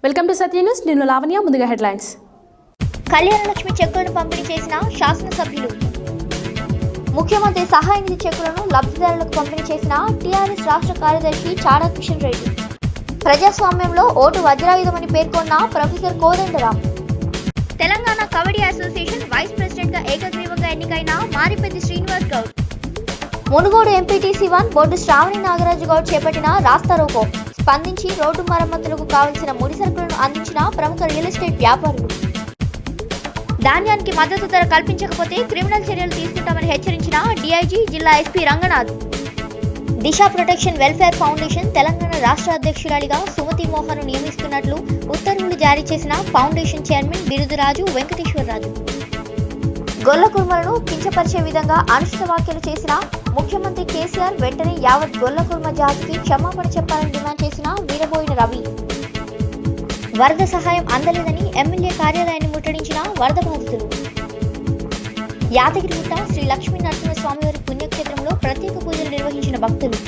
Welcome to Satya news. నేను లావణ్య. ముందుగా headlines. Kalyana Lakshmi చెక్కులను పంపిణీ చేసిన శాసనసభ్యులు. ముఖ్యమంత్రి సహాయ నిధి చెక్కులను లబ్ధిదారులకు పంపిణీ చేసిన టీఆర్ఎస్ రాష్ట్ర కార్యదర్శి చాడా కిషన్ రెడ్డి. ప్రజాస్వామ్యంలో ఓటు వజ్రాయుధమని పేర్కొన్న professor Kodandaram. Telangana kabaddi association vice president గా ఏకగ్రీవంగా ఎన్నికైన మారిపెద్ది శ్రీనివాస్ గౌడ్. మునుగోడు ఎంపీటీసీ 1 బోర్డు శ్రావణి నాగరాజు గౌడ్ చేపట్టిన రాస్తారోకో. స్పందించి రోడ్డు మరమ్మతులకు కావలసిన ముడి సరుకులను అందించిన ప్రముఖ రియల్ ఎస్టేట్ వ్యాపారులు. ధాన్యానికి మద్దతు ధర కల్పించకపోతే క్రిమినల్ చర్యలు తీసుకుంటామని హెచ్చరించిన డీఐజీ జిల్లా ఎస్పీ రంగనాథ్. దిశ ప్రొటెక్షన్ వెల్ఫేర్ ఫౌండేషన్ తెలంగాణ రాష్ట్ర అధ్యక్షురాలిగా సుమతి మోహన్ నియమిస్తున్నట్లు ఉత్తర్వులు జారీ చేసిన ఫౌండేషన్ చైర్మన్ బిరుదురాజు వెంకటేశ్వరరాజు. గొల్ల కుర్మలను కించపరిచే విధంగా అనుచిత వ్యాఖ్యలు చేసిన ముఖ్యమంత్రి కేసీఆర్ వెంటనే యావత్ గొల్ల కుర్మ జాతికి క్షమాపణ చెప్పాలని డిమాండ్ చేసిన వీరబోయిన రవి. వరద సహాయం అందలేదని ఎమ్మెల్యే కార్యాలయాన్ని ముట్టడించిన వరద బాధితులు. యాదగిరిగుట్ట శ్రీ లక్ష్మీ నరసింహ స్వామివారి పుణ్యక్షేత్రంలో ప్రత్యేక పూజలు నిర్వహించిన భక్తులు.